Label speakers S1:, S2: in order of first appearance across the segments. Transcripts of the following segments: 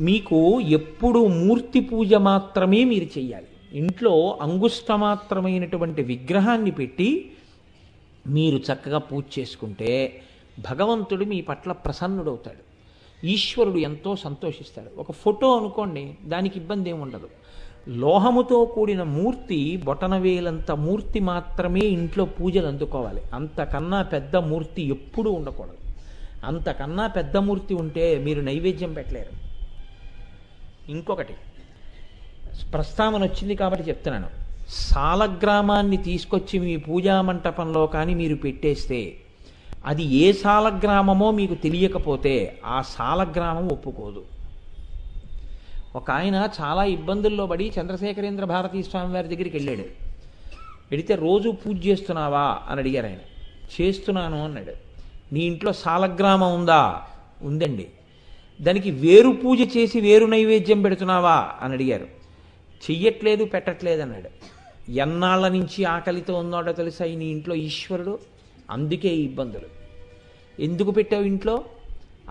S1: మీకు ఎప్పుడు మూర్తి పూజ మాత్రమే మీరు చెయ్యాలి. ఇంట్లో అంగుష్టమాత్రమైనటువంటి విగ్రహాన్ని పెట్టి మీరు చక్కగా పూజ చేసుకుంటే భగవంతుడు మీ పట్ల ప్రసన్నుడవుతాడు, ఈశ్వరుడు ఎంతో సంతోషిస్తాడు. ఒక ఫోటో అనుకోండి, దానికి ఇబ్బంది ఏమి ఉండదు. లోహముతో కూడిన మూర్తి, బొటనవేలంత మూర్తి మాత్రమే ఇంట్లో పూజలు అందుకోవాలి. అంతకన్నా పెద్ద మూర్తి ఎప్పుడూ ఉండకూడదు. అంతకన్నా పెద్ద మూర్తి ఉంటే మీరు నైవేద్యం పెట్టలేరు. ఇంకొకటి ప్రస్తావన వచ్చింది కాబట్టి చెప్తున్నాను. సాలగ్రామాన్ని తీసుకొచ్చి మీ పూజా మంటపంలో కానీ మీరు పెట్టేస్తే అది ఏ సాలగ్రామమో మీకు తెలియకపోతే ఆ సాలగ్రామం ఒప్పుకోదు. ఒక ఆయన చాలా ఇబ్బందుల్లో పడి చంద్రశేఖరేంద్ర భారతీ స్వామి వారి దగ్గరికి వెళ్ళాడు. వెడితే రోజు పూజ చేస్తున్నావా అని అడిగారు. ఆయన చేస్తున్నాను అన్నాడు. నీ ఇంట్లో సాలగ్రామం ఉందా? ఉందండి. దానికి వేరు పూజ చేసి వేరు నైవేద్యం పెడుతున్నావా అని అడిగారు. చెయ్యట్లేదు, పెట్టట్లేదు అన్నాడు. ఎన్నాళ్ళ నుంచి ఆకలితో ఉన్నాడో తెలుసా నీ ఇంట్లో ఈశ్వరుడు? అందుకే ఈ ఇబ్బందులు. ఎందుకు పెట్టావు ఇంట్లో?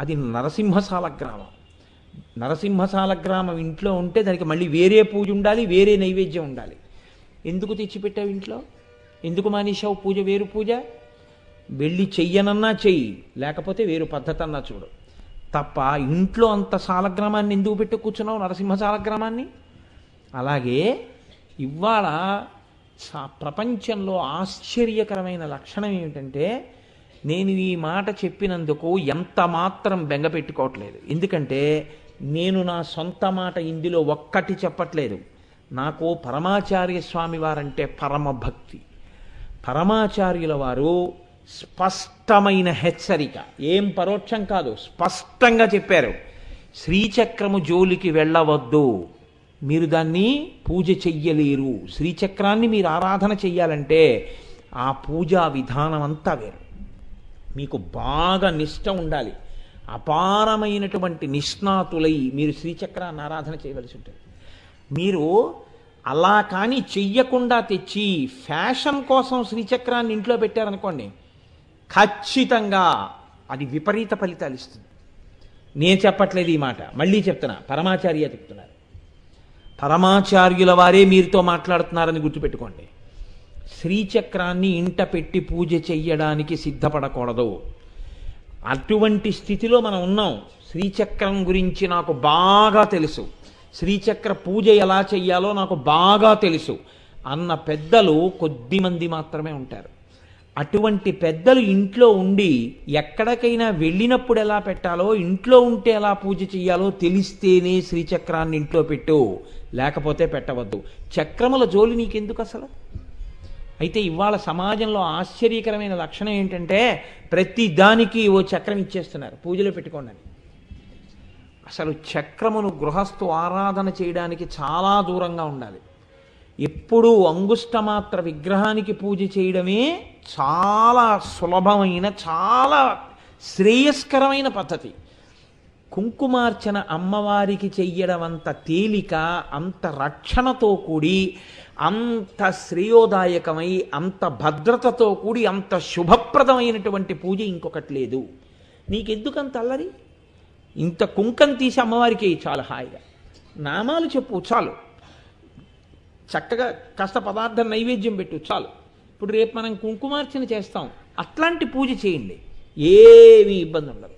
S1: అది నరసింహశాల గ్రామం. నరసింహశాల గ్రామం ఇంట్లో ఉంటే దానికి మళ్ళీ వేరే పూజ ఉండాలి, వేరే నైవేద్యం ఉండాలి. ఎందుకు తెచ్చిపెట్టావు ఇంట్లో? ఎందుకు మానేశావు పూజ? వేరు పూజ వెళ్ళి చెయ్యనన్నా చెయ్యి, లేకపోతే వేరు పద్ధతి అన్నా చూడు తప్ప ఇంట్లో అంత శాలగ్రామాన్ని ఎందుకు పెట్టి కూర్చున్నావు, నరసింహశాలగ్రామాన్ని? అలాగే ఇవాళ ప్రపంచంలో ఆశ్చర్యకరమైన లక్షణం ఏమిటంటే, నేను ఈ మాట చెప్పినందుకు ఎంత మాత్రం బెంగ పెట్టుకోవట్లేదు. ఎందుకంటే నేను నా సొంత మాట ఇందులో ఒక్కటి చెప్పట్లేదు. నాకు పరమాచార్య స్వామి వారంటే పరమ భక్తి. పరమాచార్యుల వారు స్పష్టమైన హెచ్చరిక, ఏం పరోక్షం కాదు, స్పష్టంగా చెప్పారు. శ్రీచక్రము జోలికి వెళ్ళవద్దు, మీరు దాన్ని పూజ చెయ్యలేరు. శ్రీచక్రాన్ని మీరు ఆరాధన చెయ్యాలంటే ఆ పూజా విధానం అంతా వేరు. మీకు బాగా నిష్ట ఉండాలి. అపారమైనటువంటి నిష్ణాతులై మీరు శ్రీచక్రాన్ని ఆరాధన చేయవలసి ఉంటుంది. మీరు అలా కానీ చెయ్యకుండా తెచ్చి ఫ్యాషన్ కోసం శ్రీచక్రాన్ని ఇంట్లో పెట్టారనుకోండి, ఖచ్చితంగా అది విపరీత ఫలితాలు ఇస్తుంది. నేను చెప్పట్లేదు ఈ మాట, మళ్ళీ చెప్తున్నా, పరమాచార్య చెప్తున్నారు. పరమాచార్యుల వారే మీరుతో మాట్లాడుతున్నారని గుర్తుపెట్టుకోండి. శ్రీచక్రాన్ని ఇంట పెట్టి పూజ చెయ్యడానికి సిద్ధపడకూడదు. అటువంటి స్థితిలో మనం ఉన్నాం. శ్రీచక్రం గురించి నాకు బాగా తెలుసు, శ్రీచక్ర పూజ ఎలా చెయ్యాలో నాకు బాగా తెలుసు అన్న పెద్దలు కొద్దిమంది మాత్రమే ఉంటారు. అటువంటి పెద్దలు ఇంట్లో ఉండి ఎక్కడికైనా వెళ్ళినప్పుడు ఎలా పెట్టాలో, ఇంట్లో ఉంటే ఎలా పూజ చెయ్యాలో తెలిస్తేనే శ్రీచక్రాన్ని ఇంట్లో పెట్టు, లేకపోతే పెట్టవద్దు. చక్రముల జోలి నీకెందుకు అసలు? అయితే ఇవాళ సమాజంలో ఆశ్చర్యకరమైన లక్షణం ఏంటంటే, ప్రతి దానికి ఓ చక్రం ఇచ్చేస్తున్నారు, పూజలో పెట్టుకోండి అని. అసలు చక్రమును గృహస్థు ఆరాధన చేయడానికి చాలా దూరంగా ఉండాలి. ఎప్పుడూ అంగుష్టమాత్ర విగ్రహానికి పూజ చేయడమే చాలా సులభమైన, చాలా శ్రేయస్కరమైన పద్ధతి. కుంకుమార్చన అమ్మవారికి చెయ్యడం అంత తేలిక, అంత రక్షణతో కూడి, అంత శ్రేయోదాయకమై, అంత భద్రతతో కూడి, అంత శుభప్రదమైనటువంటి పూజ ఇంకొకటి లేదు. నీకెందుకంత అల్లరి? ఇంత కుంకం తీసి అమ్మవారికి చాలా హాయిగా నామాలు చెప్పు చాలు, చక్కగా కాస్త పదార్థం నైవేద్యం పెట్టు చాలు. ఇప్పుడు రేపు మనం కుంకుమార్చన చేస్తాం, అట్లాంటి పూజ చేయండి, ఏమీ ఇబ్బంది ఉండదు.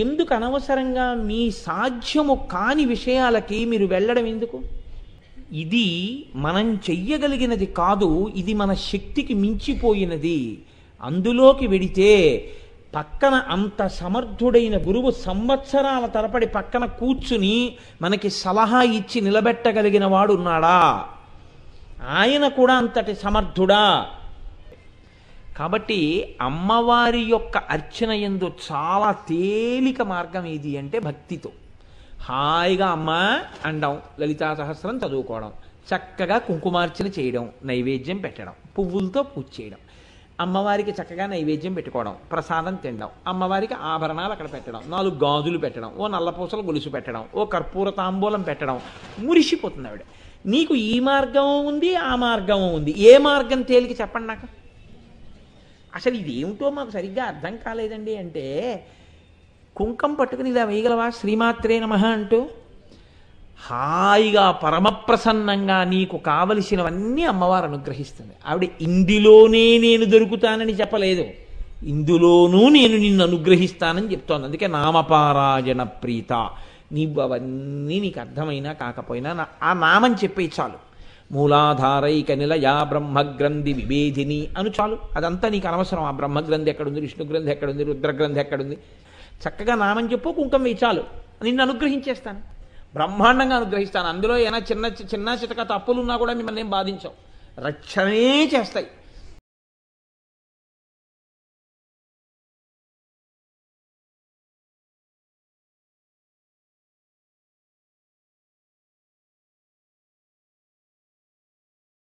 S1: ఎందుకు అనవసరంగా మీ సాధ్యము కాని విషయాలకి మీరు వెళ్ళడం ఎందుకు? ఇది మనం చెయ్యగలిగినది కాదు, ఇది మన శక్తికి మించిపోయినది. అందులోకి వెడితే పక్కన అంత సమర్థుడైన గురువు సంవత్సరాల తరబడి పక్కన కూర్చుని మనకి సలహా ఇచ్చి నిలబెట్టగలిగిన వాడు ఉన్నాడా? ఆయన కూడా అంతటి సమర్థుడా? కాబట్టి అమ్మవారి యొక్క అర్చన యందు చాలా తేలిక మార్గం ఏది అంటే భక్తితో హాయిగా అమ్మ అండం, లలితా సహస్రం చదువుకోవడం, చక్కగా కుంకుమార్చన చేయడం, నైవేద్యం పెట్టడం, పువ్వులతో పూజ చేయడం, అమ్మవారికి చక్కగా నైవేద్యం పెట్టుకోవడం, ప్రసాదం తినడం, అమ్మవారికి ఆభరణాలు అక్కడ పెట్టడం, 4 గాజులు పెట్టడం, ఓ నల్లపూసల గొలుసు పెట్టడం, ఓ కర్పూర తాంబూలం పెట్టడం, మురిసిపోతుంది ఆవిడ. నీకు ఈ మార్గం ఉంది, ఆ మార్గం ఉంది, ఏ మార్గం తేలిక చెప్పండి నాకు. అసలు ఇదేమిటో మాకు సరిగ్గా అర్థం కాలేదండి అంటే, కుంకం పట్టుకుని ఇలా వేయగలవా శ్రీమాత్రే నమః అంటూ? హాయిగా పరమప్రసన్నంగా నీకు కావలసినవన్నీ అమ్మవారు అనుగ్రహిస్తుంది. ఆవిడ ఇందులోనే నేను దొరుకుతానని చెప్పలేదు, ఇందులోనూ నేను నిన్ను అనుగ్రహిస్తానని చెప్తోంది. అందుకే నామపారాయణ ప్రీత. నీవు అవన్నీ నీకు అర్థమైనా కాకపోయినా ఆ నామం చెప్పే చాలు. మూలాధారైక నిలయా బ్రహ్మగ్రంథి విభేదిని అను చాలు. అదంతా నీకు అనవసరం. ఆ బ్రహ్మగ్రంథి ఎక్కడుంది, విష్ణుగ్రంథి ఎక్కడుంది, రుద్రగ్రంథి ఎక్కడుంది, చక్కగా నామం చెప్పు, కుంకం వేయి చాలు. నిన్ను అనుగ్రహించేస్తాను, బ్రహ్మాండంగా అనుగ్రహిస్తాను. అందులో ఏమైనా చిన్న చిన్న చితక తప్పులున్నా కూడా మిమ్మల్ని ఏం బాధించవు, రక్షణే చేస్తాయి.